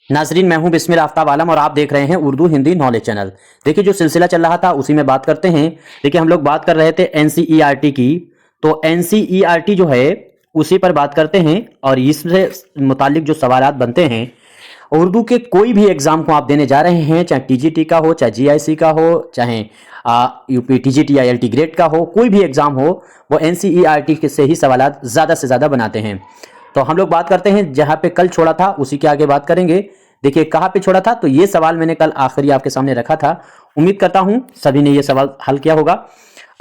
नाजरीन, मैं हूं बिस्मिल आफ्ताब आलम और आप देख रहे हैं उर्दू हिंदी नॉलेज चैनल। देखिए, जो सिलसिला चल रहा था उसी में बात करते हैं। देखिए, हम लोग बात कर रहे थे एनसीईआरटी की, तो एनसीईआरटी जो है उसी पर बात करते हैं और इससे मुतालिक जो सवालात बनते हैं उर्दू के कोई भी एग्जाम को आप देने जा रहे हैं, चाहे टीजीटी का हो, चाहे जीआईसी का हो, चाहे यूपी टीजीटी आईएलटी ग्रेड का हो, कोई भी एग्जाम हो, वो एनसीईआरटी से ही सवालात ज़्यादा से ज़्यादा बनाते हैं। तो हम लोग बात करते हैं जहां पे कल छोड़ा था उसी के आगे बात करेंगे। देखिए, कहां पे छोड़ा था, तो ये सवाल मैंने कल आखिरी आपके सामने रखा था। उम्मीद करता हूं सभी ने ये सवाल हल किया होगा।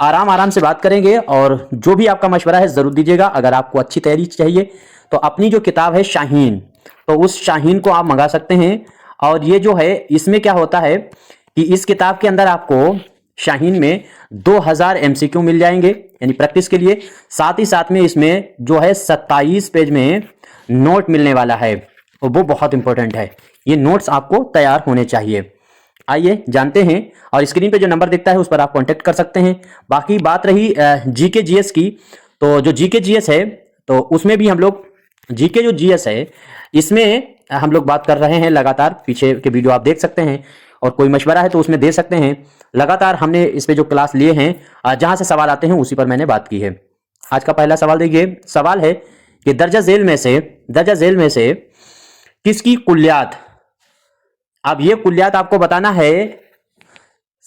आराम आराम से बात करेंगे और जो भी आपका मशवरा है जरूर दीजिएगा। अगर आपको अच्छी तैयारी चाहिए तो अपनी जो किताब है शाहीन, तो उस शाहीन को आप मंगा सकते हैं। और ये जो है इसमें क्या होता है कि इस किताब के अंदर आपको शाहीन में 2000 एमसीक्यू मिल जाएंगे यानी प्रैक्टिस के लिए। साथ ही साथ में इसमें जो है 27 पेज में नोट मिलने वाला है और वो बहुत इंपॉर्टेंट है। ये नोट्स आपको तैयार होने चाहिए। आइए जानते हैं, और स्क्रीन पे जो नंबर दिखता है उस पर आप कांटेक्ट कर सकते हैं। बाकी बात रही जीके जीएस की, तो जो जीके जीएस है तो उसमें भी हम लोग जीके जो जीएस है इसमें हम लोग बात कर रहे हैं लगातार। पीछे के वीडियो आप देख सकते हैं और कोई मशवरा है तो उसमें दे सकते हैं। लगातार हमने इस पे जो क्लास लिए हैं जहां से सवाल आते हैं उसी पर मैंने बात की है। आज का पहला सवाल देखिए, सवाल है कि दर्जा झेल में से किसकी कुल्लियात, अब ये कुल्लियात आपको बताना है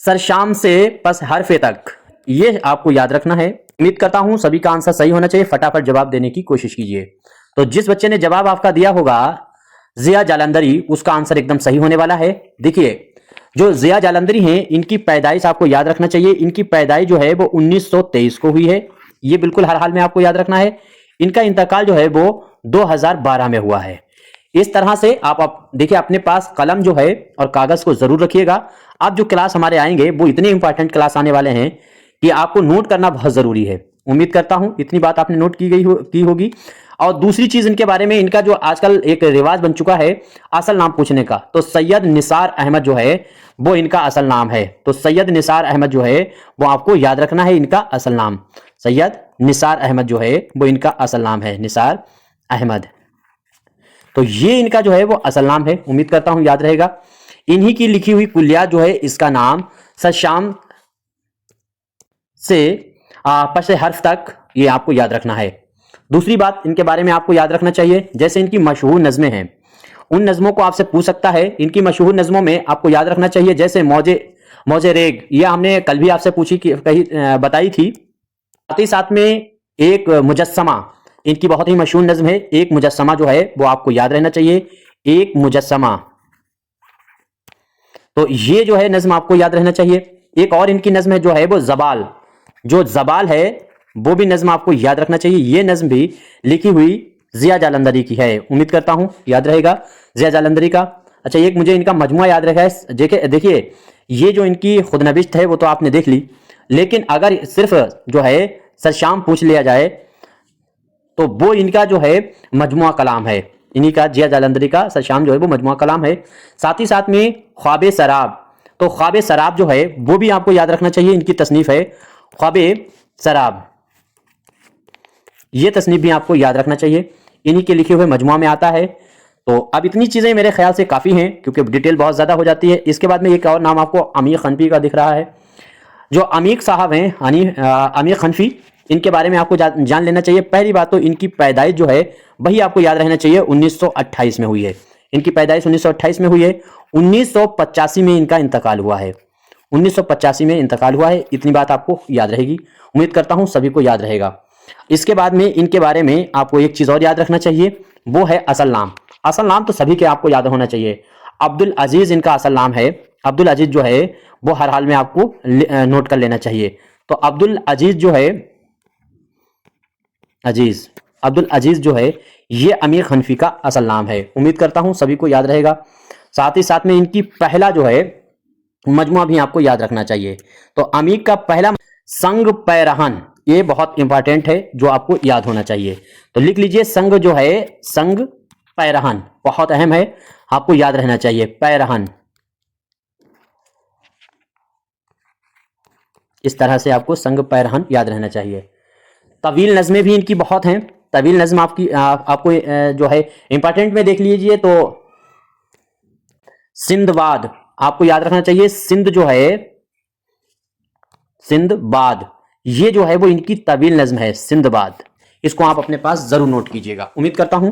सरशाम से पस हरफे तक, ये आपको याद रखना है। उम्मीद करता हूं सभी का आंसर सही होना चाहिए। फटाफट जवाब देने की कोशिश कीजिए। तो जिस बच्चे ने जवाब आपका दिया होगा जिया जालंधरी, उसका आंसर एकदम सही होने वाला है। देखिए, जो जिया जालंधरी हैं इनकी पैदाइश आपको याद रखना चाहिए। इनकी पैदाइश जो है वो 1923 को हुई है, ये बिल्कुल हर हाल में आपको याद रखना है। इनका इंतकाल जो है वो 2012 में हुआ है। इस तरह से आप देखिए, अपने पास कलम जो है और कागज को जरूर रखिएगा। अब जो क्लास हमारे आएंगे वो इतने इंपॉर्टेंट क्लास आने वाले हैं कि आपको नोट करना बहुत जरूरी है। उम्मीद करता हूं इतनी बात आपने नोट की होगी। और दूसरी चीज इनके बारे में, इनका जो आजकल एक रिवाज बन चुका है असल नाम पूछने का, तो सैयद निसार अहमद जो है वो इनका असल नाम है। तो सैयद निसार अहमद जो है वो आपको याद रखना है, इनका असल नाम सैयद निसार अहमद जो है वो इनका असल नाम है, निसार अहमद। तो ये इनका जो है वो असल नाम है। उम्मीद करता हूं याद रहेगा। इन्हीं की लिखी हुई कुल्लियात जो है इसका नाम सरशाम से पशे हर्फ तक, ये आपको याद रखना है। दूसरी बात इनके बारे में आपको याद रखना चाहिए, जैसे इनकी मशहूर नज़में हैं, उन नज़मों को आपसे पूछ सकता है। इनकी मशहूर नज़मों में आपको याद रखना चाहिए जैसे मौजे मौजे रेग, ये हमने कल भी आपसे पूछी कही बताई थी। साथ ही साथ में एक मुजस्समा, इनकी बहुत ही मशहूर नज़म है एक मुजस्समा, जो है वो आपको याद रहना चाहिए, एक मुजस्समा। तो ये जो है नज़म आपको याद रहना चाहिए। एक और इनकी नज़म है जो है वो जबाल, जो जबाल है वो भी नज़म आपको याद रखना चाहिए। ये नज़म भी लिखी हुई जिया जालंधरी की है। उम्मीद करता हूं याद रहेगा जिया जालंधरी का। अच्छा, एक मुझे इनका मजमुआ याद रखा है। देखिए, ये जो इनकी खुदनविश्त है वो तो आपने देख ली, लेकिन अगर सिर्फ जो है सरशाम पूछ लिया जाए तो वो इनका जो है मजमुआ कलाम है। इन्हीं का जिया जालंधरी का सरशाम जो है वो मजमुआ कलाम है। साथ ही साथ में ख्वाबे सराब, तो ख्वाबे सराब जो है वो भी आपको याद रखना चाहिए। इनकी तसनीफ है ख्वाबे सराब, ये तसनीफ भी आपको याद रखना चाहिए, इन्हीं के लिखे हुए मजमुआ में आता है। तो अब इतनी चीज़ें मेरे ख्याल से काफ़ी हैं क्योंकि डिटेल बहुत ज़्यादा हो जाती है। इसके बाद में एक और नाम आपको अमीर खनफी का दिख रहा है। जो अमीर साहब हैं अमीर खनफी, इनके बारे में आपको जान लेना चाहिए। पहली बात तो इनकी पैदाइश जो है वही आपको याद रहना चाहिए, 1928 में हुई है। इनकी पैदाइश 1928 में हुई है। 1985 में इनका इंतकाल हुआ है। 1985 में इंतकाल हुआ है, इतनी बात आपको याद रहेगी। उम्मीद करता हूं सभी को याद रहेगा। इसके बाद में इनके बारे में आपको एक चीज़ और याद रखना चाहिए, वो है असल नाम। असल नाम तो सभी के आपको याद होना चाहिए। अब्दुल अजीज इनका असल नाम है। अब्दुल अजीज जो है वो हर हाल में आपको नोट कर लेना चाहिए। तो अब्दुल अजीज जो है अब्दुल अजीज जो है ये अमीर खनफी का असल नाम है। उम्मीद करता हूं सभी को याद रहेगा। साथ ही साथ में इनकी पहला जो है मजमुआ भी आपको याद रखना चाहिए। तो अमीर का पहला संग पैरहन, ये बहुत इंपॉर्टेंट है जो आपको याद होना चाहिए। तो लिख लीजिए, संग जो है संग पैरहन बहुत अहम है, आपको याद रहना चाहिए पैरहन। इस तरह से आपको संग पैरहन याद रहना चाहिए। तवील नज़में भी इनकी बहुत हैं। तवील नज्म आपको जो है इंपॉर्टेंट में देख लीजिए तो सिंदबाद आपको याद रखना चाहिए। सिंध जो है, सिंदबाद, ये जो है वो इनकी तवील नज्म है, सिंदबाद। इसको आप अपने पास जरूर नोट कीजिएगा। उम्मीद करता हूं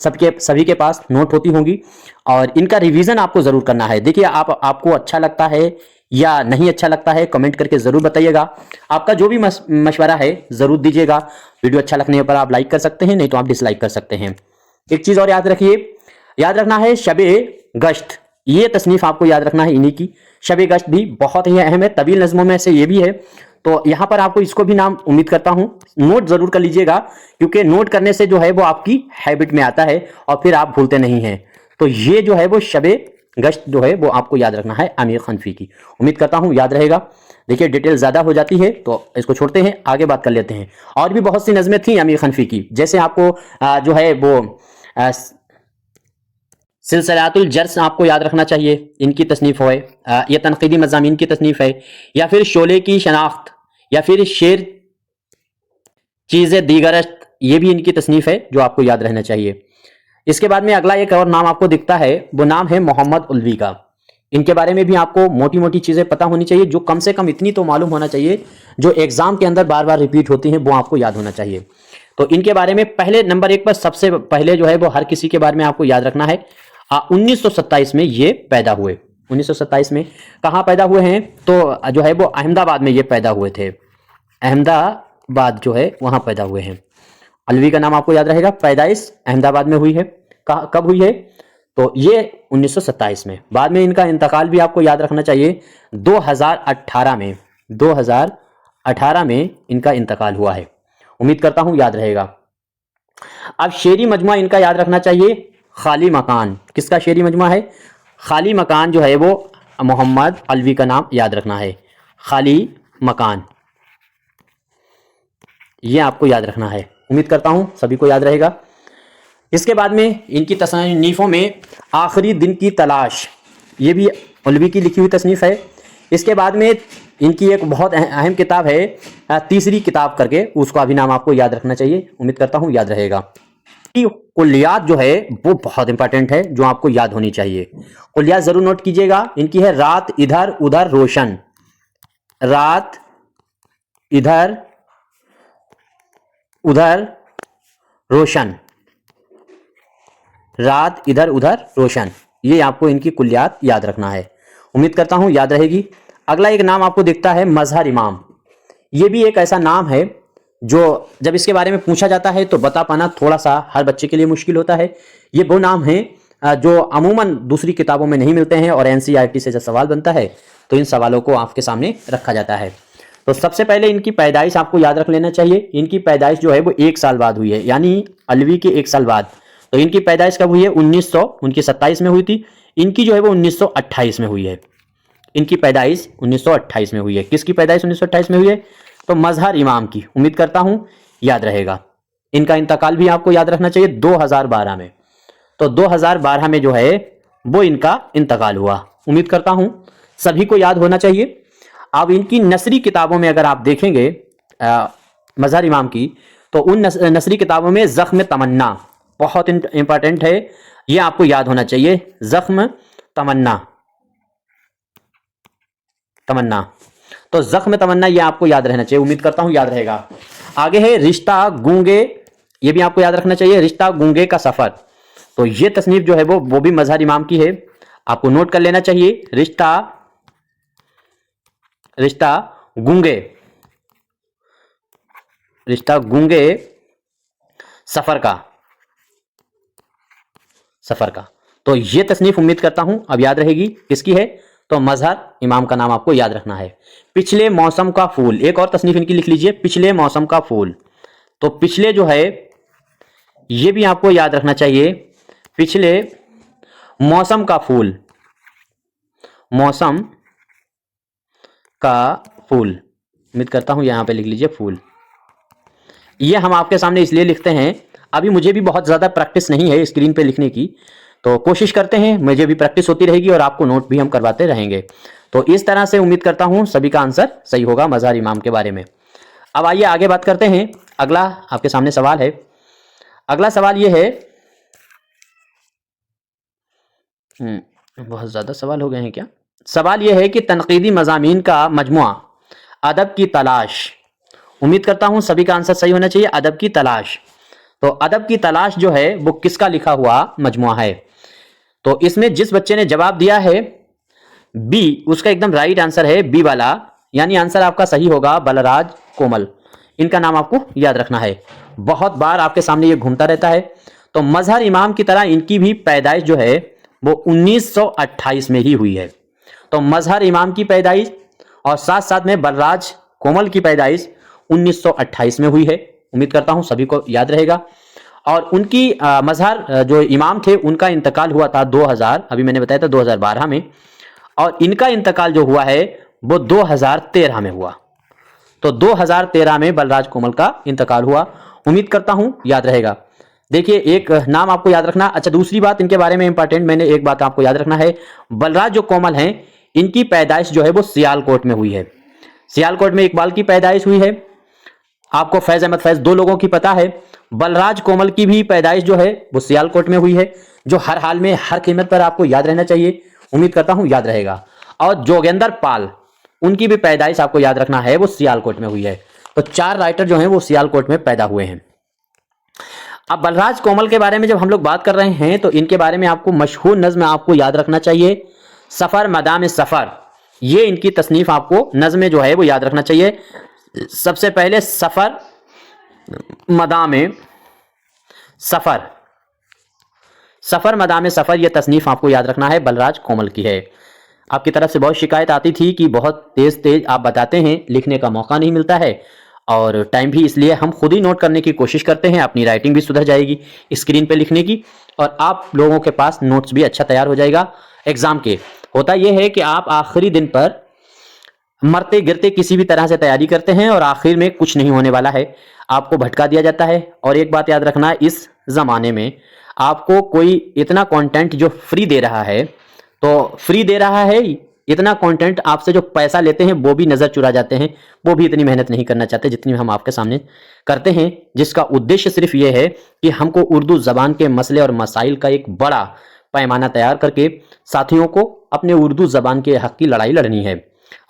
सभी के पास नोट होती होंगी और इनका रिवीजन आपको जरूर करना है। देखिए आपको अच्छा लगता है या नहीं अच्छा लगता है, कमेंट करके जरूर बताइएगा। आपका जो भी मशवरा है जरूर दीजिएगा। वीडियो अच्छा लगने पर आप लाइक कर सकते हैं, नहीं तो आप डिसलाइक कर सकते हैं। एक चीज और याद रखिए, याद रखना है शबे गश्त, ये तसनीफ आपको याद रखना है इन्हीं की। शबे गश्त भी बहुत ही अहम है, तवील नज़मों में से ये भी है। तो यहां पर आपको इसको भी नाम उम्मीद करता हूं नोट जरूर कर लीजिएगा, क्योंकि नोट करने से जो है वो आपकी हैबिट में आता है और फिर आप भूलते नहीं हैं। तो ये जो है वो शबे गश्त जो है वो आपको याद रखना है आमिर खनफी की। उम्मीद करता हूं याद रहेगा। देखिए डिटेल ज्यादा हो जाती है तो इसको छोड़ते हैं, आगे बात कर लेते हैं। और भी बहुत सी नज़में थी आमिर खनफी की, जैसे आपको जो है वो सिलसिलातुल जर्स आपको याद रखना चाहिए, इनकी तसनीफ है। यह तनकीदी मज़ामीन की तसनीफ है। या फिर शोले की शनाख्त, या फिर शेर चीज़ें दीगरस्त, ये भी इनकी तसनीफ है जो आपको याद रहना चाहिए। इसके बाद में अगला एक और नाम आपको दिखता है, वो नाम है मोहम्मद उलवी का। इनके बारे में भी आपको मोटी मोटी चीज़ें पता होनी चाहिए, जो कम से कम इतनी तो मालूम होना चाहिए जो एग्जाम के अंदर बार बार रिपीट होती हैं, वो आपको याद होना चाहिए। तो इनके बारे में पहले नंबर 1 पर सबसे पहले जो है वो हर किसी के बारे में आपको याद रखना है। 1927 में ये पैदा हुए। 1927 में कहाँ पैदा हुए हैं, तो जो है वो अहमदाबाद में ये पैदा हुए थे। अहमदाबाद जो है वहाँ पैदा हुए हैं। अलवी का नाम आपको याद रहेगा। पैदाइश अहमदाबाद में हुई है। कब हुई है, तो ये 1927 में। बाद में इनका इंतकाल भी आपको याद रखना चाहिए, 2018 में। 2018 में इनका इंतकाल हुआ है। उम्मीद करता हूं याद रहेगा। अब शेरी मजमुआ इनका याद रखना चाहिए, खाली मकान। किसका शेरी मजमुआ है? खाली मकान जो है वो मोहम्मद अलवी का नाम याद रखना है, खाली मकान, ये आपको याद रखना है। उम्मीद करता हूं सभी को याद रहेगा। इसके बाद में इनकी तसनीफ़ों में आखिरी दिन की तलाश, ये भी अलवी की लिखी हुई तसनीफ़ है। इसके बाद में इनकी एक बहुत अहम किताब है तीसरी किताब करके, उसका भी नाम आपको याद रखना चाहिए। उम्मीद करता हूं याद रहेगा। कुल्लियात जो है वो बहुत इंपॉर्टेंट है, जो आपको याद होनी चाहिए। कुल्लियात जरूर नोट कीजिएगा। इनकी है रात इधर उधर रोशन, रात इधर उधर रोशन, रात इधर उधर रोशन, ये आपको इनकी कुल्लियात याद रखना है। उम्मीद करता हूं याद रहेगी। अगला एक नाम आपको दिखता है मजहर इमाम। ये भी एक ऐसा नाम है जो जब इसके बारे में पूछा जाता है तो बता पाना थोड़ा सा हर बच्चे के लिए मुश्किल होता है। ये वो नाम है जो अमूमन दूसरी किताबों में नहीं मिलते हैं, और एनसीईआरटी से जब सवाल बनता है तो इन सवालों को आपके सामने रखा जाता है। तो सबसे पहले इनकी पैदाइश आपको याद रख लेना चाहिए। इनकी पैदाइश जो है वो 1 साल बाद हुई है, यानी अलवी के 1 साल बाद। तो इनकी पैदाइश कब हुई है? 1927 में हुई थी। इनकी जो है वो 1928 में हुई है। इनकी पैदाइश 1928 में हुई है। किसकी पैदाइश 1928 में हुई है? तो मजहर इमाम की। उम्मीद करता हूं याद रहेगा। इनका इंतकाल भी आपको याद रखना चाहिए 2012 में। तो 2012 में जो है वो इनका इंतकाल हुआ। उम्मीद करता हूं सभी को याद होना चाहिए। अब इनकी नसरी किताबों में अगर आप देखेंगे मजहर इमाम की, तो उन नसरी किताबों में ज़ख्म तमन्ना बहुत इंपॉर्टेंट है, ये आपको याद होना चाहिए। ज़ख्म तमन्ना, तमन्ना, तो ज़ख्म तमन्ना ये आपको याद रहना चाहिए। उम्मीद करता हूं याद रहेगा। आगे है रिश्ता गूंगे, ये भी आपको याद रखना चाहिए, रिश्ता गूंगे का सफ़र। तो ये तसनीफ जो है वो भी मजहर इमाम की है, आपको नोट कर लेना चाहिए। रिश्ता गूंगे, रिश्ता गूंगे सफ़र का, सफ़र का। तो ये तसनीफ उम्मीद करता हूं अब याद रहेगी। किसकी है? तो मजहर इमाम का नाम आपको याद रखना है। पिछले मौसम का फूल, एक और तसनीफ इनकी लिख लीजिए, पिछले मौसम का फूल। तो पिछले जो है ये भी आपको याद रखना चाहिए, पिछले मौसम का फूल, मौसम का फूल। उम्मीद करता हूं यहां पे लिख लीजिए फूल। ये हम आपके सामने इसलिए लिखते हैं, अभी मुझे भी बहुत ज़्यादा प्रैक्टिस नहीं है स्क्रीन पे लिखने की, तो कोशिश करते हैं, मुझे भी प्रैक्टिस होती रहेगी और आपको नोट भी हम करवाते रहेंगे। तो इस तरह से उम्मीद करता हूं सभी का आंसर सही होगा मजहर इमाम के बारे में। अब आइए आगे बात करते हैं। अगला आपके सामने सवाल है, अगला सवाल ये है, बहुत ज्यादा सवाल हो गए हैं क्या। सवाल यह है कि तनकीदी मज़ामीन का मजमुआ अदब की तलाश। उम्मीद करता हूं सभी का आंसर सही होना चाहिए। अदब की तलाश, तो अदब की तलाश जो है वो किसका लिखा हुआ मजमुआ है। तो इसमें जिस बच्चे ने जवाब दिया है बी, उसका एकदम राइट आंसर है बी वाला, यानी आंसर आपका सही होगा बलराज कोमल। इनका नाम आपको याद रखना है, बहुत बार आपके सामने ये घूमता रहता है। तो मजहर इमाम की तरह इनकी भी पैदाइश जो है वो 1928 में ही हुई है। तो मजहर इमाम की पैदाइश और साथ साथ में बलराज कोमल की पैदाइश 1928 में हुई है। उम्मीद करता हूं सभी को याद रहेगा। और उनकी मजहर जो इमाम थे उनका इंतकाल हुआ था 2000, अभी मैंने बताया था 2012 में, और इनका इंतकाल जो हुआ है वो 2013 में हुआ। तो 2013 में बलराज कोमल का इंतकाल हुआ। उम्मीद करता हूं याद रहेगा। देखिए एक नाम आपको याद रखना। अच्छा, दूसरी बात इनके बारे में इंपॉर्टेंट, मैंने एक बात आपको याद रखना है, बलराज जो कोमल हैं इनकी पैदाइश जो है वो सियालकोट में हुई है। सियालकोट में इकबाल की पैदाइश हुई है। आपको फैज अहमद फैज दो लोगों की पता है। बलराज कोमल की भी पैदाइश जो है वो सियालकोट में हुई है, जो हर हाल में हर कीमत पर आपको याद रहना चाहिए। उम्मीद करता हूं याद रहेगा। और जोगेंद्र पाल, उनकी भी पैदाइश आपको याद रखना है, वो सियालकोट में हुई है। तो 4 राइटर जो हैं वो सियालकोट में पैदा हुए हैं। अब बलराज कोमल के बारे में जब हम लोग बात कर रहे हैं तो इनके बारे में आपको मशहूर नज्म आपको याद रखना चाहिए, सफर मदाम सफर। ये इनकी तसनीफ आपको नज्म जो है वो याद रखना चाहिए। सबसे पहले सफर मदाम सफर, सफर मदाम सफर, ये तसनीफ आपको याद रखना है, बलराज कोमल की है। आपकी तरफ से बहुत शिकायत आती थी कि बहुत तेज तेज आप बताते हैं, लिखने का मौका नहीं मिलता है, और टाइम भी इसलिए हम खुद ही नोट करने की कोशिश करते हैं। अपनी राइटिंग भी सुधर जाएगी स्क्रीन पे लिखने की, और आप लोगों के पास नोट्स भी अच्छा तैयार हो जाएगा एग्जाम के। होता यह है कि आप आखिरी दिन पर मरते गिरते किसी भी तरह से तैयारी करते हैं और आखिर में कुछ नहीं होने वाला है, आपको भटका दिया जाता है। और एक बात याद रखना, इस जमाने में आपको कोई इतना कंटेंट जो फ्री दे रहा है, तो फ्री दे रहा है इतना कंटेंट, आपसे जो पैसा लेते हैं वो भी नजर चुरा जाते हैं, वो भी इतनी मेहनत नहीं करना चाहते जितनी हम आपके सामने करते हैं, जिसका उद्देश्य सिर्फ ये है कि हमको उर्दू जबान के मसले और मसाइल का एक बड़ा पैमाना तैयार करके साथियों को अपने उर्दू जबान के हक की लड़ाई लड़नी है।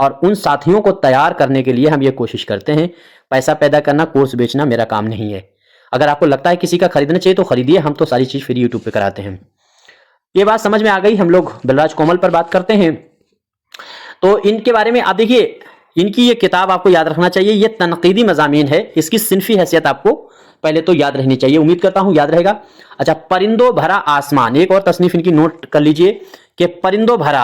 और उन साथियों को तैयार करने के लिए हम ये कोशिश करते हैं। पैसा पैदा करना, कोर्स बेचना मेरा काम नहीं है। अगर आपको लगता है किसी का खरीदना चाहिए तो खरीदिए, हम तो सारी चीज फ्री यूट्यूब पे कराते हैं। ये बात समझ में आ गई। हम लोग बलराज कोमल पर बात करते हैं। तो इनके बारे में आप देखिए, इनकी ये किताब आपको याद रखना चाहिए, ये तनकीदी मज़ामीन है, इसकी सिनफी हैसियत आपको पहले तो याद रहनी चाहिए। उम्मीद करता हूं याद रहेगा। अच्छा, परिंदों भरा आसमान, एक और तसनीफ इनकी नोट कर लीजिए कि परिंदों भरा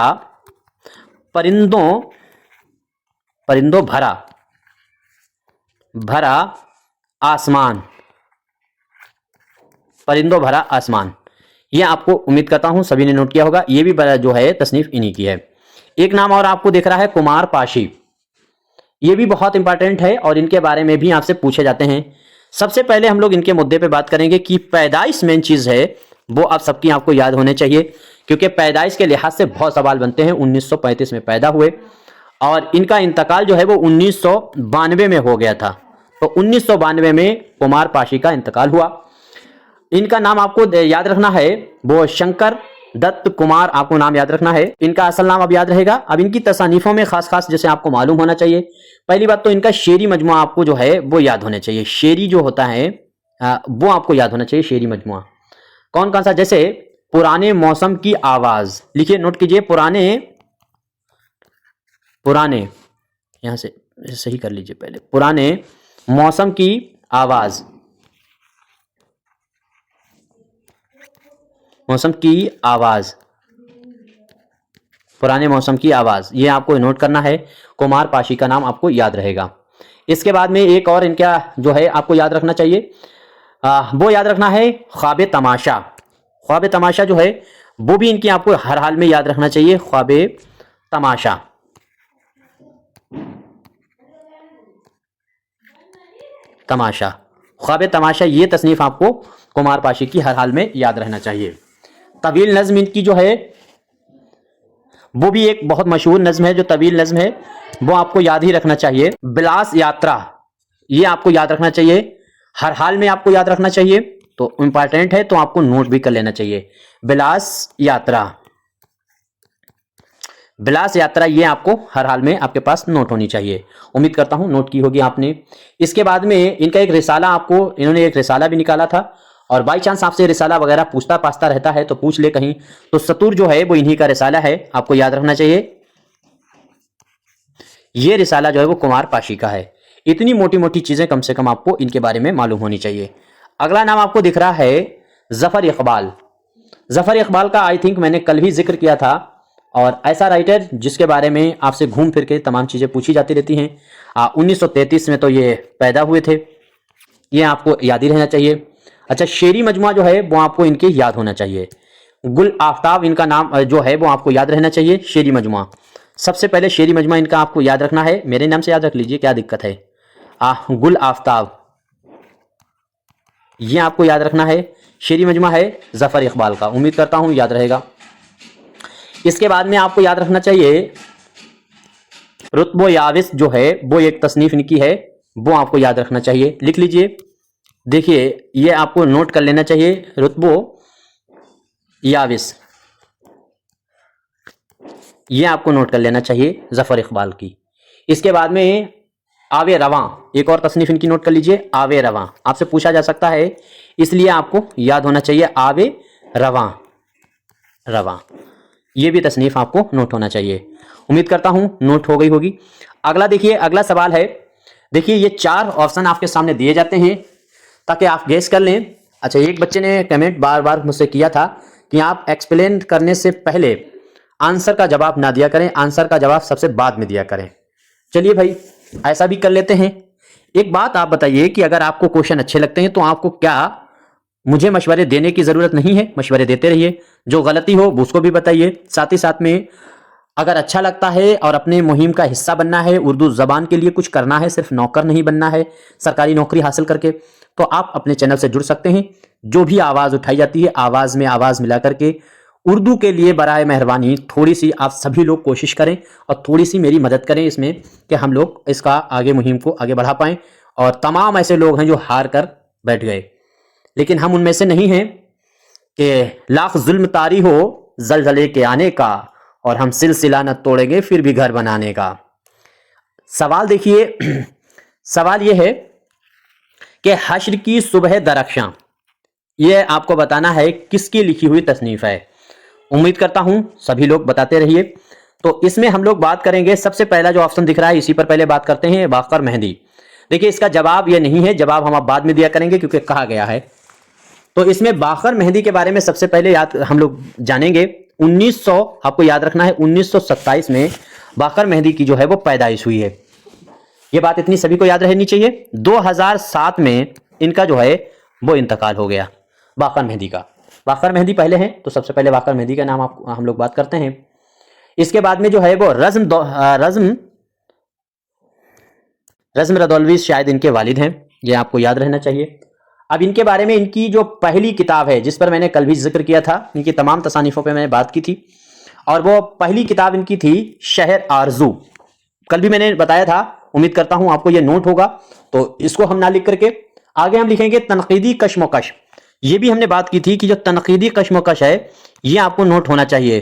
आसमान, परिंदों भरा आसमान, ये आपको उम्मीद करता हूं सभी ने नोट किया होगा। ये भी जो है तसनीफ इन्हीं की है। एक नाम और आपको दिख रहा है कुमार पाशी, ये भी बहुत इंपॉर्टेंट है और इनके बारे में भी आपसे पूछे जाते हैं। सबसे पहले हम लोग इनके मुद्दे पे बात करेंगे कि पैदाइश मेन चीज है, वो आप सबकी आपको याद होने चाहिए, क्योंकि पैदाइश के लिहाज से बहुत सवाल बनते हैं। 1935 में पैदा हुए और इनका इंतकाल जो है वो 1992 में हो गया था। तो 1992 में कुमार पाशी का इंतकाल हुआ। इनका नाम आपको याद रखना है, वो शंकर दत्त कुमार, आपको नाम याद रखना है। इनका असल नाम अब याद रहेगा। अब इनकी तसानीफों में खास खास जैसे आपको मालूम होना चाहिए। पहली बात तो इनका शेरी मजमुआ आपको जो है वो याद होना चाहिए। शेरी जो होता है वो आपको याद होना चाहिए, शेरी मजमुआ। कौन कौन सा, जैसे पुराने मौसम की आवाज, लिखिए नोट कीजिए, पुराने यहां से सही कर लीजिए पहले, पुराने मौसम की आवाज, मौसम की आवाज, पुराने मौसम की आवाज, ये आपको नोट करना है। कुमार पाशी का नाम आपको याद रहेगा। इसके बाद में एक और इनका जो है आपको याद रखना चाहिए, वो याद रखना है ख्वाब तमाशा। ख्वाब तमाशा जो है वो भी इनकी आपको हर हाल में याद रखना चाहिए। ख्वाब तमाशा, ख्वाब तमाशा, ये तसनीफ आपको कुमार पाशी की हर हाल में याद रहना चाहिए। तवील नज्म इनकी जो है वो भी एक बहुत मशहूर नज्म है, जो तवील नज्म है वो आपको याद ही रखना चाहिए। बिलास यात्रा, ये आपको याद रखना चाहिए, हर हाल में आपको याद रखना चाहिए। तो इंपॉर्टेंट है, तो आपको नोट भी कर लेना चाहिए। बिलास यात्रा, बिलास यात्रा, ये आपको हर हाल में आपके पास नोट होनी चाहिए। उम्मीद करता हूं नोट की होगी आपने। इसके बाद में इनका एक रिसाला, आपको इन्होंने एक रिसाला भी निकाला था, और बाई चांस आपसे रिसाला वगैरह पूछता पाछता रहता है तो पूछ ले कहीं, तो सतूर जो है वो इन्हीं का रिसाला है, आपको याद रखना चाहिए। ये रिसाला जो है वो कुमार पाशी का है। इतनी मोटी मोटी चीजें कम से कम आपको इनके बारे में मालूम होनी चाहिए। अगला नाम आपको दिख रहा है जफर इकबाल। जफर इकबाल का आई थिंक मैंने कल भी जिक्र किया था, और ऐसा राइटर जिसके बारे में आपसे घूम फिर के तमाम चीजें पूछी जाती रहती हैं। 1933 में तो ये पैदा हुए थे, ये आपको याद ही रहना चाहिए। अच्छा, शेरी मजमुआ जो है वो आपको इनके याद होना चाहिए। गुल आफ्ताब इनका नाम जो है वो आपको याद रहना चाहिए। शेरी मजमुआ, सबसे पहले शेरी मजमुआ इनका आपको याद रखना है, मेरे नाम से याद रख लीजिए, क्या दिक्कत है। गुल आफ्ताब, ये आपको याद रखना है। शेरी मजमुआ है जफर इकबाल का, उम्मीद करता हूं याद रहेगा। इसके बाद में आपको याद रखना चाहिए रुतबो याविस जो है वो एक तसनीफ इनकी है, वो आपको याद रखना चाहिए, लिख लीजिए। देखिए ये आपको नोट कर लेना चाहिए, रुतबो याविस, ये आपको नोट कर लेना चाहिए जफर इकबाल की। इसके बाद में आवे रवां, एक और तसनीफ इनकी नोट कर लीजिए, आवे रवां, आपसे पूछा जा सकता है इसलिए आपको याद होना चाहिए, आवे रवां, रवां, ये भी तसनीफ आपको नोट होना चाहिए। उम्मीद करता हूं नोट हो गई होगी। अगला देखिए, अगला सवाल है, देखिए ये 4 ऑप्शन आपके सामने दिए जाते हैं ताकि आप गेस कर लें। अच्छा, एक बच्चे ने कमेंट बार बार मुझसे किया था कि आप एक्सप्लेन करने से पहले आंसर का जवाब ना दिया करें, आंसर का जवाब सबसे बाद में दिया करें। चलिए भाई ऐसा भी कर लेते हैं। एक बात आप बताइए कि अगर आपको क्वेश्चन अच्छे लगते हैं तो आपको क्या मुझे मशवरे देने की जरूरत नहीं है, मशवरे देते रहिए, जो गलती हो उसको भी बताइए। साथ ही साथ में अगर अच्छा लगता है और अपने मुहिम का हिस्सा बनना है, उर्दू ज़बान के लिए कुछ करना है, सिर्फ नौकर नहीं बनना है सरकारी नौकरी हासिल करके, तो आप अपने चैनल से जुड़ सकते हैं। जो भी आवाज़ उठाई जाती है, आवाज़ में आवाज़ मिला करके उर्दू के लिए बराए मेहरबानी थोड़ी सी आप सभी लोग कोशिश करें और थोड़ी सी मेरी मदद करें इसमें कि हम लोग इसका आगे मुहिम को आगे बढ़ा पाएँ। और तमाम ऐसे लोग हैं जो हार कर बैठ गए, लेकिन हम उनमें से नहीं हैं कि लाख जुल्म तारी हो जलजले के आने का, और हम सिलसिला न तोड़ेंगे फिर भी घर बनाने का। सवाल देखिए, सवाल यह है कि हश्र की सुबह दरख्शां, यह आपको बताना है किसकी लिखी हुई तसनीफ है। उम्मीद करता हूं सभी लोग बताते रहिए। तो इसमें हम लोग बात करेंगे, सबसे पहला जो ऑप्शन दिख रहा है इसी पर पहले बात करते हैं, बाकर मेहंदी। देखिए इसका जवाब यह नहीं है, जवाब हम अब बाद में दिया करेंगे क्योंकि कहा गया है। तो इसमें बाकर मेहंदी के बारे में सबसे पहले याद हम लोग जानेंगे। 1900 आपको याद रखना है, 1927 में बाकर मेहंदी की जो है वो पैदाइश हुई है, ये बात इतनी सभी को याद रहनी चाहिए। 2007 में इनका जो है वो इंतकाल हो गया बाकर मेहंदी का। बाकर मेहंदी पहले हैं, तो सबसे पहले बाकर मेहंदी का नाम हम लोग बात करते हैं। इसके बाद में जो है वो रज़्म रदौलवी शायद इनके वालिद हैं, ये आपको याद रहना चाहिए। अब इनके बारे में इनकी जो पहली किताब है जिस पर मैंने कल भी जिक्र किया था, इनकी तमाम तसानीफों पे मैंने बात की थी, और वो पहली किताब इनकी थी शहर आरजू। कल भी मैंने बताया था, उम्मीद करता हूं आपको ये नोट होगा। तो इसको हम ना लिख करके आगे हम लिखेंगे तनकीदी कश्मकश। ये भी हमने बात की थी कि जो तनकीदी कश्मकश है ये आपको नोट होना चाहिए,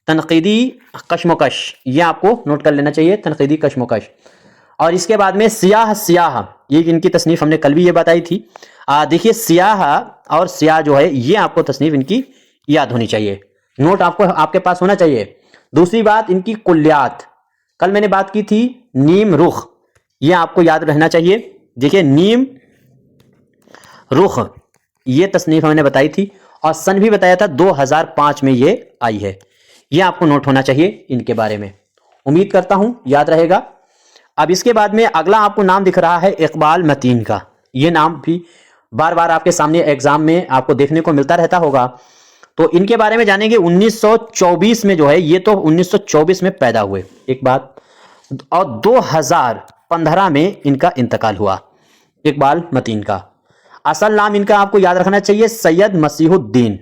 तनकीदी कश्मकश, ये आपको नोट कर लेना चाहिए, तनकीदी कश्मकश। और इसके बाद में सियाह सियाह, ये इनकी तसनीफ हमने कल भी ये बताई थी। देखिए सियाह और सियाह जो है ये आपको तसनीफ इनकी याद होनी चाहिए, नोट आपको आपके पास होना चाहिए। दूसरी बात इनकी कुल्लियात, कल मैंने बात की थी नीम रुख, ये आपको याद रहना चाहिए। देखिए नीम रुख ये तसनीफ मैंने बताई थी और सन भी बताया था 2005 में ये आई है, ये आपको नोट होना चाहिए इनके बारे में। उम्मीद करता हूं याद रहेगा। अब इसके बाद में अगला आपको नाम दिख रहा है इकबाल मतीन का, ये नाम भी बार बार आपके सामने एग्जाम में आपको देखने को मिलता रहता होगा। तो इनके बारे में जानेंगे। 1924 में जो है ये तो 1924 में पैदा हुए एक बात, और 2015 में इनका इंतकाल हुआ इकबाल मतीन का। असल नाम इनका आपको याद रखना चाहिए सैयद मसीहुद्दीन।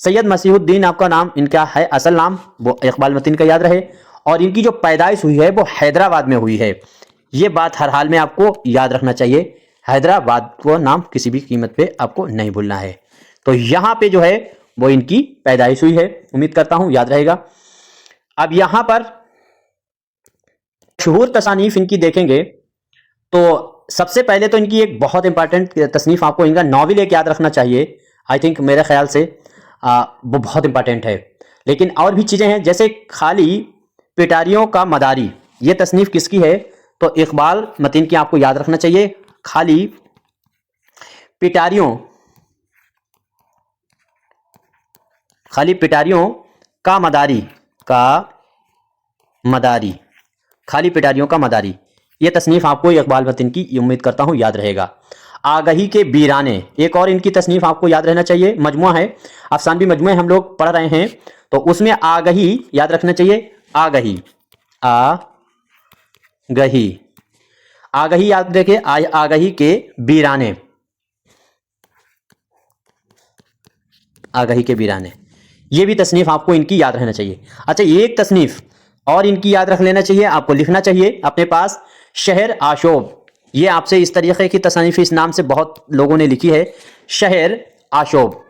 सैयद मसीहुद्दीन आपका नाम इनका है, असल नाम वो इकबाल मतीन का याद रहे। और इनकी जो पैदाइश हुई है वो हैदराबाद में हुई है, ये बात हर हाल में आपको याद रखना चाहिए, हैदराबाद को नाम किसी भी कीमत पे आपको नहीं भूलना है। तो यहां पे जो है वो इनकी पैदाइश हुई है, उम्मीद करता हूं याद रहेगा। अब यहां पर मशहूर तसानीफ इनकी देखेंगे तो सबसे पहले तो इनकी एक बहुत इंपॉर्टेंट तसनीफ आपको इनका नॉवेल एक याद रखना चाहिए। आई थिंक मेरे ख्याल से वो बहुत इंपॉर्टेंट है। लेकिन और भी चीजें हैं, जैसे खाली पिटारियों का मदारी, ये तसनीफ किसकी है? तो इकबाल मतीन की आपको याद रखना चाहिए। खाली पिटारियों का मदारी खाली पिटारियों का मदारी, ये तसनीफ आपको इकबाल मतीन की उम्मीद करता हूं याद रहेगा। आगही के बीराने, एक और इनकी तसनीफ आपको याद रहना चाहिए, मजमुआ है, अफसानवी मजमुए हम लोग पढ़ रहे हैं, तो उसमें आगही याद रखना चाहिए। आगही याद रखिए। आगही के बीराने, ये भी तसनीफ आपको इनकी याद रहना चाहिए। अच्छा, एक तसनीफ और इनकी याद रख लेना चाहिए, आपको लिखना चाहिए अपने पास, शहर आशोब। ये आपसे इस तरीके की तसनीफ इस नाम से बहुत लोगों ने लिखी है, शहर आशोब।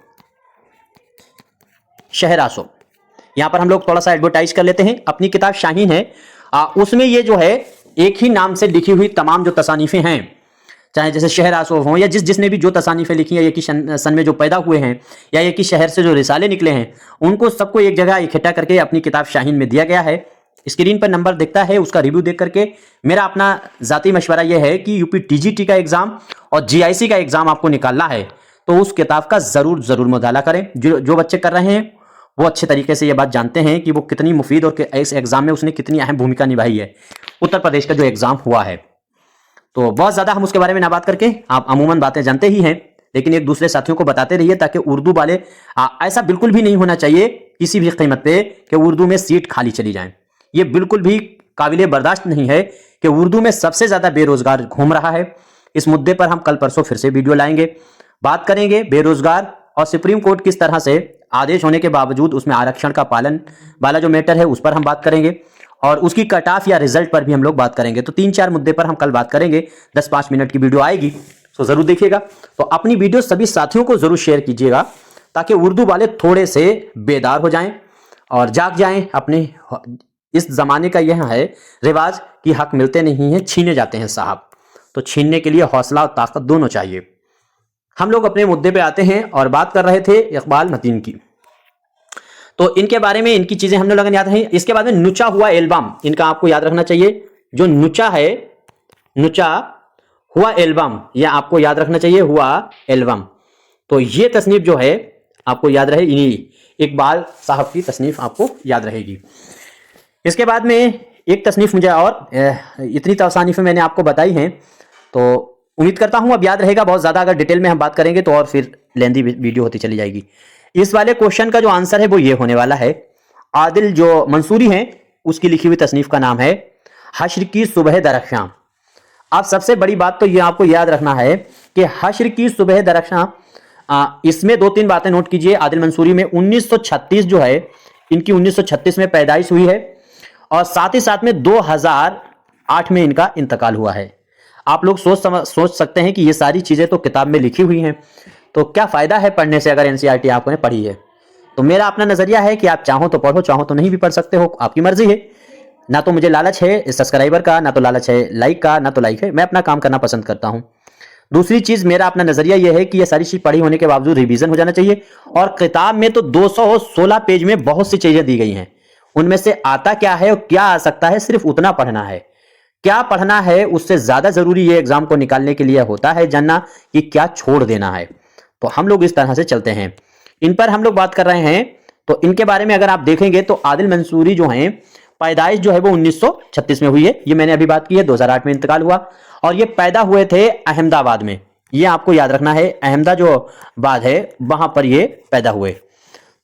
यहां पर हम लोग थोड़ा सा एडवर्टाइज कर लेते हैं, अपनी किताब शाहीन है, उसमें ये जो है एक ही नाम से लिखी हुई तमाम जो तसानीफें हैं, चाहे जैसे शहर आशोब हों या जिसने भी जो तसानीफें लिखी हैं, एक ही सन में जो पैदा हुए हैं या एक ही शहर से जो रिसाले निकले हैं, उनको सबको एक जगह इकट्ठा करके अपनी किताब शाहीन में दिया गया है। स्क्रीन पर नंबर दिखता है, उसका रिव्यू देख करके मेरा अपना जाती मशवरा यह है कि यूपी टीजीटी का एग्जाम और जीआईसी का एग्जाम आपको निकालना है तो उस किताब का जरूर मुताला करें। जो बच्चे कर रहे हैं वो अच्छे तरीके से ये बात जानते हैं कि वो कितनी मुफीद और इस एग्जाम में उसने कितनी अहम भूमिका निभाई है। उत्तर प्रदेश का जो एग्जाम हुआ है, तो बहुत ज्यादा हम उसके बारे में ना बात करके, आप अमूमन बातें जानते ही हैं, लेकिन एक दूसरे साथियों को बताते रहिए ताकि उर्दू वाले, ऐसा बिल्कुल भी नहीं होना चाहिए किसी भी कीमत पे कि उर्दू में सीट खाली चली जाए। ये बिल्कुल भी काबिले बर्दाश्त नहीं है कि उर्दू में सबसे ज्यादा बेरोजगार घूम रहा है। इस मुद्दे पर हम कल परसों फिर से वीडियो लाएंगे, बात करेंगे बेरोजगार और सुप्रीम कोर्ट किस तरह से आदेश होने के बावजूद उसमें आरक्षण का पालन वाला जो मैटर है उस पर हम बात करेंगे, और उसकी कट ऑफ या रिजल्ट पर भी हम लोग बात करेंगे। तो 3-4 मुद्दे पर हम कल बात करेंगे। 10-5 मिनट की वीडियो आएगी, तो जरूर देखिएगा। तो अपनी वीडियो सभी साथियों को जरूर शेयर कीजिएगा ताकि उर्दू वाले थोड़े से बेदार हो जाएं और जाग जाएं। अपने इस जमाने का यह है रिवाज कि हक मिलते नहीं हैं, छीने जाते हैं साहब। तो छीनने के लिए हौसला और ताकत दोनों चाहिए। हम लोग अपने मुद्दे पे आते हैं और बात कर रहे थे इकबाल मतीन की, तो इनके बारे में इनकी चीजें हमने लोगों ने याद है। इसके बाद में नुचा हुआ एल्बम इनका आपको याद रखना चाहिए। जो नुचा है, नुचा हुआ एल्बम, यह आपको याद रखना चाहिए, हुआ एल्बम। तो ये तसनीफ जो है आपको याद रहे, इकबाल साहब की तसनीफ आपको याद रहेगी। इसके बाद में एक तसनीफ मुझे और, इतनी तसानीफें मैंने आपको बताई हैं तो उम्मीद करता हूं अब याद रहेगा। बहुत ज्यादा अगर डिटेल में हम बात करेंगे तो और फिर लेंदी वीडियो होती चली जाएगी। इस वाले क्वेश्चन का जो आंसर है वो ये होने वाला है। आदिल जो मंसूरी हैं उसकी लिखी हुई तसनीफ का नाम है हश्र की सुबह दरख्शां। अब सबसे बड़ी बात तो ये आपको याद रखना है कि हश्र की सुबह दरख्शां, इसमें 2-3 बातें नोट कीजिए। आदिल मंसूरी में 1936 जो है, इनकी 1936 में पैदाइश हुई है और साथ ही साथ में 2008 में इनका इंतकाल हुआ है। आप लोग सोच सकते हैं कि ये सारी चीजें तो किताब में लिखी हुई हैं, तो क्या फायदा है पढ़ने से अगर एनसीईआरटी आपने पढ़ी है। तो मेरा अपना नजरिया है कि आप चाहो तो पढ़ो, चाहो तो नहीं भी पढ़ सकते हो, आपकी मर्जी है। ना तो मुझे लालच है सब्सक्राइबर का, ना तो लालच है लाइक का, ना तो लाइक है, मैं अपना काम करना पसंद करता हूं। दूसरी चीज, मेरा अपना नजरिया यह है कि यह सारी चीज पढ़ी होने के बावजूद रिवीजन हो जाना चाहिए। और किताब में तो 216 पेज में बहुत सी चीजें दी गई हैं, उनमें से आता क्या है और क्या आ सकता है सिर्फ उतना पढ़ना है। क्या पढ़ना है उससे ज्यादा जरूरी ये एग्जाम को निकालने के लिए होता है जानना कि क्या छोड़ देना है। तो हम लोग इस तरह से चलते हैं, इन पर हम लोग बात कर रहे हैं। तो इनके बारे में अगर आप देखेंगे तो आदिल मंसूरी जो हैं, पैदाइश जो है वो 1936 में हुई है, ये मैंने अभी बात की है। 2008 में इंतकाल हुआ और ये पैदा हुए थे अहमदाबाद में, ये आपको याद रखना है, अहमदाबाद है वहां पर ये पैदा हुए।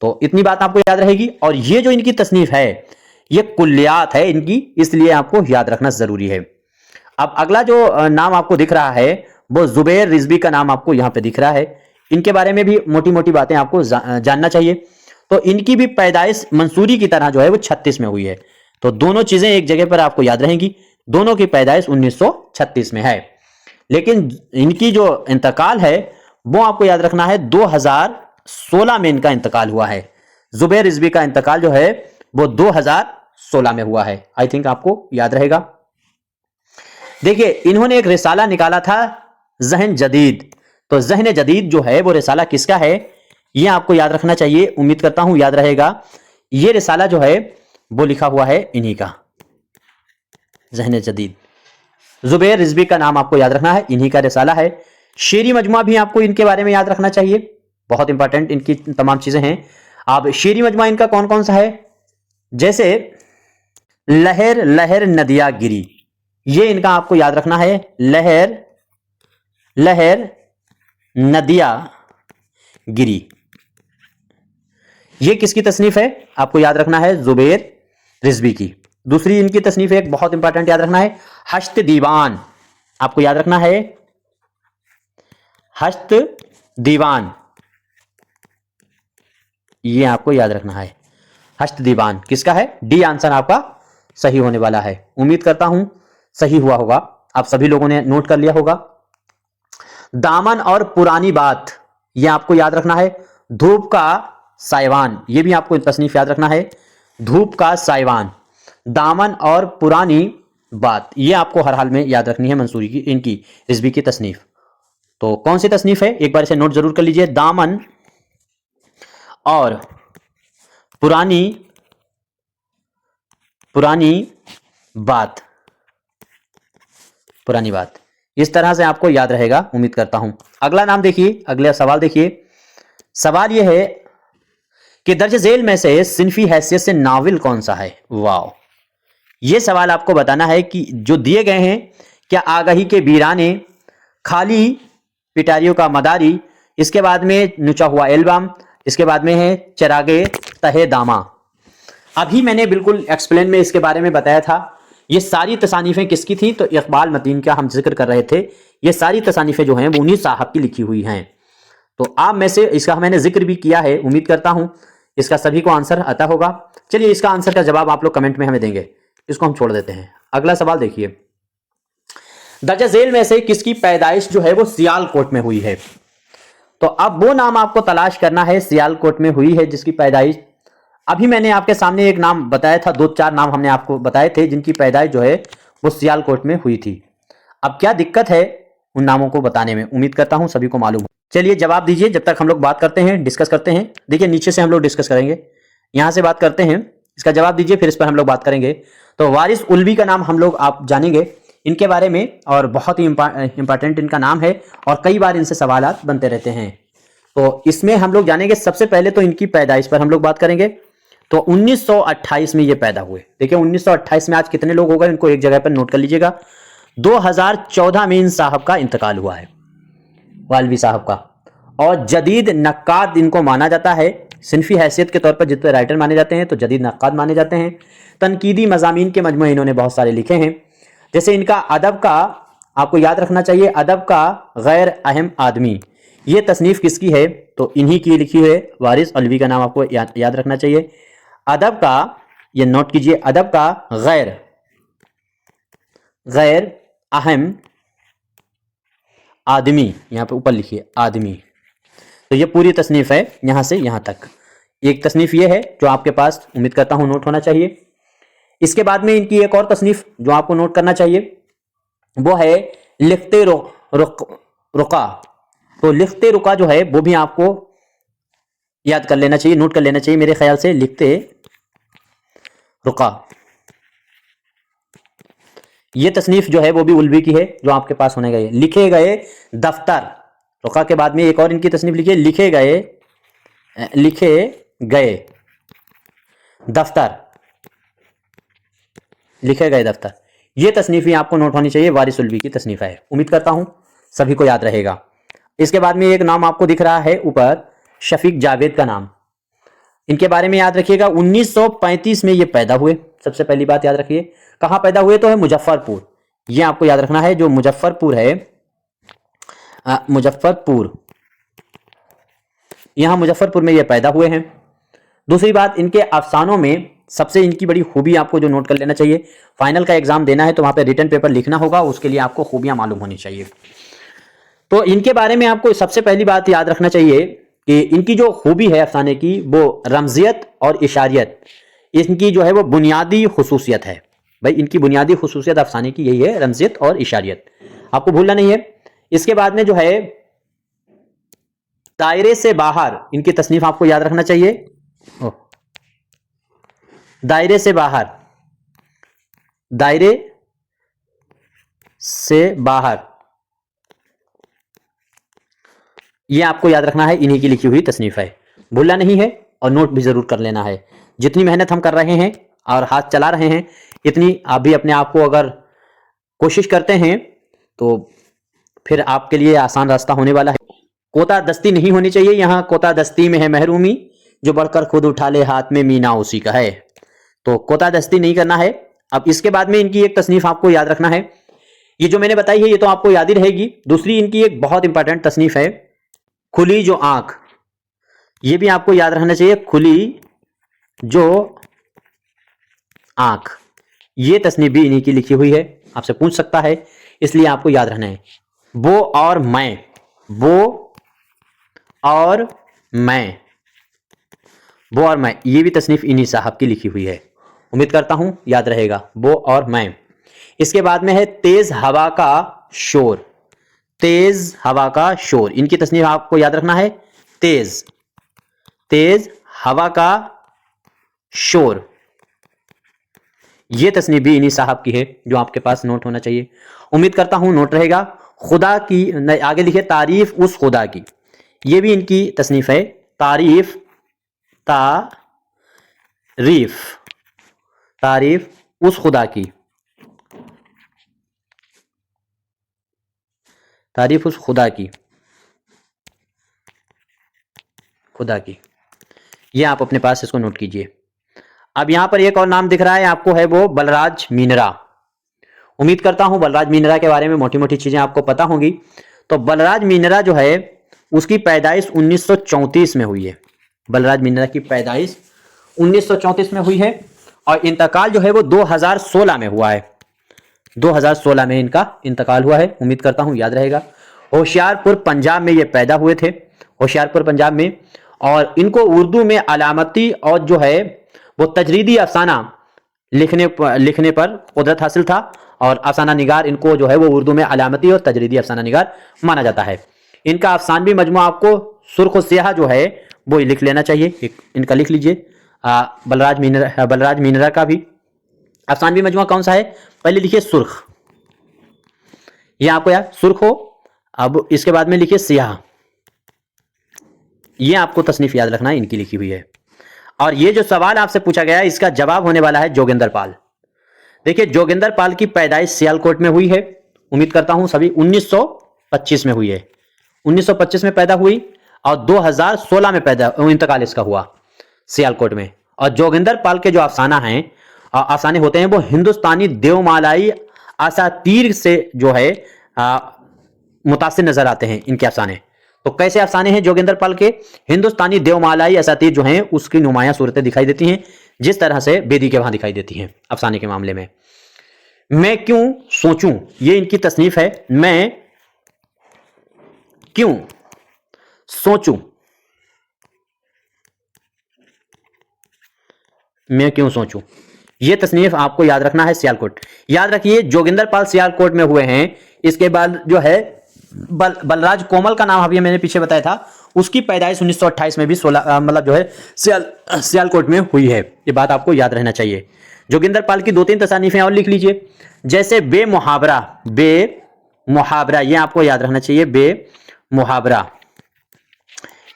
तो इतनी बात आपको याद रहेगी। और ये जो इनकी तसनीफ है ये कुल्लियात है इनकी, इसलिए आपको याद रखना जरूरी है। अब अगला जो नाम आपको दिख रहा है वो जुबैर रिजवी का नाम आपको यहां पे दिख रहा है। इनके बारे में भी मोटी मोटी बातें आपको जानना चाहिए। तो इनकी भी पैदाइश मंसूरी की तरह जो है वो 36 में हुई है। तो दोनों चीजें एक जगह पर आपको याद रहेंगी, दोनों की पैदाइश 1936 में है। लेकिन इनकी जो इंतकाल है वो आपको याद रखना है 2016 में इनका इंतकाल हुआ है। जुबैर रिजवी का इंतकाल जो है वो 2016 में हुआ है। आई थिंक आपको याद रहेगा। देखिए इन्होंने एक रिसाला निकाला था ज़हन जदीद। तो ज़हन जदीद जो है वो रिसाला किसका है, ये आपको याद रखना चाहिए। उम्मीद करता हूं याद रहेगा। ये रिसाला जो है वो लिखा हुआ है इन्हीं का, ज़हन जदीद। जुबैर रिजवी का नाम आपको याद रखना है, इन्हीं का रिसाला है। शेरी मजमुआ भी आपको इनके बारे में याद रखना चाहिए, बहुत इंपॉर्टेंट इनकी तमाम चीजें हैं। अब शेरी मजमुआ इनका कौन कौन सा है, जैसे लहर लहर नदिया गिरी, ये इनका आपको याद रखना है। लहर लहर नदिया गिरी, ये किसकी तसनीफ है, आपको याद रखना है जुबैर रिजवी की। दूसरी इनकी तसनीफ एक बहुत इंपॉर्टेंट याद रखना है, हश्त दीवान, आपको याद रखना है हश्त दीवान, ये आपको याद रखना है। हश्त दीवान किसका है, डी आंसर आपका सही होने वाला है। उम्मीद करता हूं सही हुआ होगा, आप सभी लोगों ने नोट कर लिया होगा। दामन और पुरानी बात, ये आपको याद रखना है। धूप का साइवान, ये भी आपको तसनीफ याद रखना है। धूप का साइवान, दामन और पुरानी बात, ये आपको हर हाल में याद रखनी है मंसूरी की, इनकी रिजवी की तसनीफ। तो कौन सी तसनीफ है, एक बार इसे नोट जरूर कर लीजिए। दामन और पुरानी बात, पुरानी बात, इस तरह से आपको याद रहेगा, उम्मीद करता हूं। अगला नाम देखिए, अगला सवाल देखिए। सवाल यह है कि दर्ज झेल में से सिनफी हैसियत से नावल कौन सा है। वाह, यह सवाल आपको बताना है कि जो दिए गए हैं, क्या आगाही के बीराने, खाली पिटारियों का मदारी, इसके बाद में नुचा हुआ एल्बम, इसके बाद में है चरागे तहे दामा। अभी मैंने बिल्कुल एक्सप्लेन में इसके बारे में बताया था। ये सारी तसानीफें किसकी थी, तो इकबाल मतीन का हम जिक्र कर रहे थे। ये सारी तसानीफें जो हैं वो उन्हीं साहब की लिखी हुई हैं। तो आप में से इसका मैंने जिक्र भी किया है, उम्मीद करता हूं इसका सभी को आंसर आता होगा। चलिए इसका आंसर का जवाब आप लोग कमेंट में हमें देंगे, इसको हम छोड़ देते हैं। अगला सवाल देखिए, दर्ज झेल में से किसकी पैदाइश जो है वो सियालकोट में हुई है। तो अब वो नाम आपको तलाश करना है, सियालकोट में हुई है जिसकी पैदाइश। अभी मैंने आपके सामने एक नाम बताया था, 2-4 नाम हमने आपको बताए थे जिनकी पैदाइश जो है वो सियालकोट में हुई थी। अब क्या दिक्कत है उन नामों को बताने में, उम्मीद करता हूं सभी को मालूम हो। चलिए जवाब दीजिए, जब तक हम लोग बात करते हैं, डिस्कस करते हैं। देखिए नीचे से हम लोग डिस्कस करेंगे, यहां से बात करते हैं, इसका जवाब दीजिए, फिर इस पर हम लोग बात करेंगे। तो वारिस उल्वी का नाम हम लोग आप जानेंगे इनके बारे में, और बहुत ही इंपॉर्टेंट इनका नाम है और कई बार इनसे सवालात बनते रहते हैं। तो इसमें हम लोग जानेंगे, सबसे पहले तो इनकी पैदाइश पर हम लोग बात करेंगे। तो 1928 में ये पैदा हुए। देखिए 1928 में आज कितने लोग हो गए, इनको एक जगह पर नोट कर लीजिएगा। 2014 में इन साहब का इंतकाल हुआ है, वालवी साहब का। और जदीद नक्काद इनको माना जाता है, सिनफी हैसियत के तौर पर जितने राइटर माने जाते हैं तो जदीद नक्काद माने जाते हैं। तनकीदी मज़ामीन के मजमूए इन्होंने बहुत सारे लिखे हैं। जैसे इनका अदब का आपको याद रखना चाहिए, अदब का गैर अहम आदमी, ये तसनीफ किसकी है, तो इन्हीं की लिखी है। वारिस अलवी का नाम आपको याद रखना चाहिए। अदब का, ये नोट कीजिए, अदब का गैर अहम आदमी, यहां पे ऊपर लिखिए आदमी। तो ये पूरी तसनीफ है यहां से यहां तक। एक तसनीफ ये है जो आपके पास, उम्मीद करता हूं नोट होना चाहिए। इसके बाद में इनकी एक और तसनीफ जो आपको नोट करना चाहिए वो है लिखते रुका। तो लिखते रुका जो है वो भी आपको याद कर लेना चाहिए, नोट कर लेना चाहिए मेरे ख्याल से। लिखते रुका, ये तसनीफ जो है वो भी उल्वी की है जो आपके पास होने गए। लिखे गए दफ्तर, रुका के बाद में एक और इनकी तसनीफ लिखिए, लिखे गए दफ्तर, लिखे गए दफ्तर। ये तसनीफ आपको नोट होनी चाहिए, वारिस उल्वी की तसनीफ है। उम्मीद करता हूं सभी को याद रहेगा। इसके बाद में एक नाम आपको दिख रहा है ऊपर, शफीक जावेद का नाम, इनके बारे में याद रखिएगा। 1935 में ये पैदा हुए, सबसे पहली बात याद रखिए। कहां पैदा हुए, तो है मुजफ्फरपुर, ये आपको याद रखना है। जो मुजफ्फरपुर है, मुजफ्फरपुर, यहां मुजफ्फरपुर में ये पैदा हुए हैं। दूसरी बात, इनके अफसानों में सबसे इनकी बड़ी खूबी आपको जो नोट कर लेना चाहिए, फाइनल का एग्जाम देना है तो वहां पे रिटन पेपर लिखना होगा, उसके लिए आपको खूबियां मालूम होनी चाहिए। तो इनके बारे में आपको सबसे पहली बात याद रखना चाहिए कि इनकी जो खूबी है अफसाने की, वो रमजियत और इशारियत, इनकी जो है वो बुनियादी खुसूसियत है। भाई इनकी बुनियादी खुसूसियत अफसाने की यही है, रमजियत और इशारियत, आपको भूलना नहीं है। इसके बाद में जो है दायरे से बाहर, इनकी तसनीफ आपको याद रखना चाहिए। दायरे से बाहर, दायरे से बाहर, ये आपको याद रखना है, इन्हीं की लिखी हुई तसनीफ है, भूलना नहीं है और नोट भी जरूर कर लेना है। जितनी मेहनत हम कर रहे हैं और हाथ चला रहे हैं, इतनी आप भी अपने आप को अगर कोशिश करते हैं तो फिर आपके लिए आसान रास्ता होने वाला है। कोता दस्ती नहीं होनी चाहिए, यहां कोता दस्ती में है महरूमी, जो बढ़कर खुद उठा ले हाथ में मीना उसी का है। तो कोता दस्ती नहीं करना है। अब इसके बाद में इनकी एक तसनीफ आपको याद रखना है, ये जो मैंने बताई है ये तो आपको याद ही रहेगी। दूसरी इनकी एक बहुत इंपॉर्टेंट तसनीफ है, खुली जो आंख, ये भी आपको याद रखना चाहिए, खुली जो आंख, ये तसनीफ भी इन्हीं की लिखी हुई है, आपसे पूछ सकता है, इसलिए आपको याद रखना है। वो और मैं, वो और मैं, वो और मैं, ये भी तसनीफ इन्हीं साहब की लिखी हुई है, उम्मीद करता हूं याद रहेगा, वो और मैं। इसके बाद में है तेज हवा का शोर, तेज हवा का शोर, इनकी तसनीफ आपको याद रखना है, तेज, तेज हवा का शोर, ये तसनीफ भी इन्हीं साहब की है, जो आपके पास नोट होना चाहिए, उम्मीद करता हूं नोट रहेगा। खुदा की, आगे लिखे तारीफ उस खुदा की, ये भी इनकी तसनीफ है, तारीफ, तारीफ, तारीफ उस खुदा की, तारीफ उस खुदा की, खुदा की, ये आप अपने पास इसको नोट कीजिए। अब यहां पर एक और नाम दिख रहा है आपको, है वो बलराज मीनरा, उम्मीद करता हूं बलराज मीनरा के बारे में मोटी मोटी चीजें आपको पता होंगी। तो बलराज मीनरा जो है उसकी पैदाइश 1934 में हुई है, बलराज मीनरा की पैदाइश 1934 में हुई है और इंतकाल जो है वो 2016 में हुआ है, 2016 में इनका इंतकाल हुआ है, उम्मीद करता हूं याद रहेगा। होशियारपुर पंजाब में ये पैदा हुए थे, होशियारपुर पंजाब में, और इनको उर्दू में अलामती और जो है वो तजरीदी अफसाना लिखने पर कुदरत हासिल था, और अफसाना निगार इनको जो है वो उर्दू में अलामती और तजरीदी अफसाना निगार माना जाता है। इनका अफसानवी मजमू आपको सुर्ख स्याह जो है वो लिख लेना चाहिए, इनका लिख लीजिए, बलराज मीनरा का भी अफसानवी मजमू कौन सा है, पहले लिखिए सुर्ख, ये आपको याद सुर्ख हो, अब इसके बाद में लिखिए सियाह, ये आपको तसनीफ याद रखना है, इनकी लिखी हुई है। और ये जो सवाल आपसे पूछा गया है इसका जवाब होने वाला है जोगिंदर पाल। देखिए जोगिंदर पाल की पैदाइश सियालकोट में हुई है, उम्मीद करता हूं सभी 1925 में हुई है, 1925 में पैदा हुई और 2016 में पैदा इंतकाल इसका हुआ सियालकोट में। और जोगिंदर पाल के जो अफसाना हैं, अफसाने होते हैं वो हिंदुस्तानी देवमालाई असातीर से जो है मुतासिर नजर आते हैं इनके अफसाने। तो कैसे अफसाने हैं जोगिंदर पाल के, हिंदुस्तानी देवमालाई असातीर जो हैं उसकी नुमाया सूरतें दिखाई देती हैं, जिस तरह से बेदी के वहां दिखाई देती हैं अफसाने के मामले में। मैं क्यों सोचूं, ये इनकी तसनीफ है, मैं क्यों सोचूं, मैं क्यों सोचूं, ये तसनीफ आपको याद रखना है, सियालकोट। याद रखिए जोगिंदर पाल सियालकोट में हुए हैं। इसके बाद जो है बलराज कोमल का नाम अभी मैंने पीछे बताया था, उसकी पैदाइश 1928 में भी 16 मतलब जो है सियालकोट में हुई है, ये बात आपको याद रहना चाहिए। जोगिंदर पाल की 2-3 तसानीफें और लिख लीजिए, जैसे बेमुहावरा, बेमुहावरा, ये आपको याद रखना चाहिए, बेमुहावरा,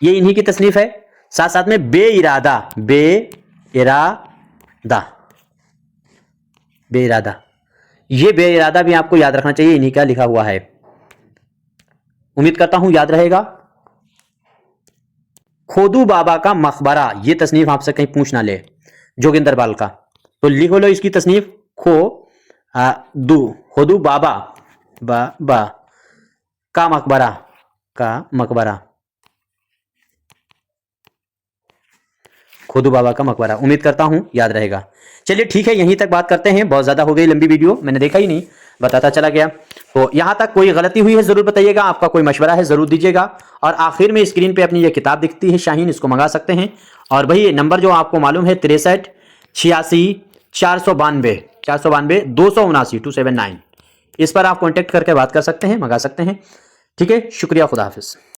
ये इन्हीं की तसनीफ है। साथ साथ में बेइरादा, बेइरादा, बेइरादा, ये बेइरादा भी आपको याद रखना चाहिए, इन्हीं का लिखा हुआ है, उम्मीद करता हूं याद रहेगा। खोदू बाबा का मकबरा, ये तसनीफ आपसे कहीं पूछ ना ले जोगिंदर पाल का, तो लिखो लो इसकी तसनीफ, खोदू बाबा बाबा का मकबरा, का मकबरा, खोदू बाबा का मकबरा। उम्मीद करता हूं याद रहेगा। चलिए ठीक है, यहीं तक बात करते हैं। बहुत ज्यादा हो गई लंबी वीडियो, मैंने देखा ही नहीं, बताता चला गया। तो यहां तक कोई गलती हुई है जरूर बताइएगा, आपका कोई मशवरा है जरूर दीजिएगा। और आखिर में स्क्रीन पे अपनी ये किताब दिखती है शाहीन, इसको मंगा सकते हैं। और भाई नंबर जो आपको मालूम है 63 86 492 492 279 279, इस पर आप कॉन्टेक्ट करके बात कर सकते हैं, मंगा सकते हैं। ठीक है, शुक्रिया, खुदा हाफिज।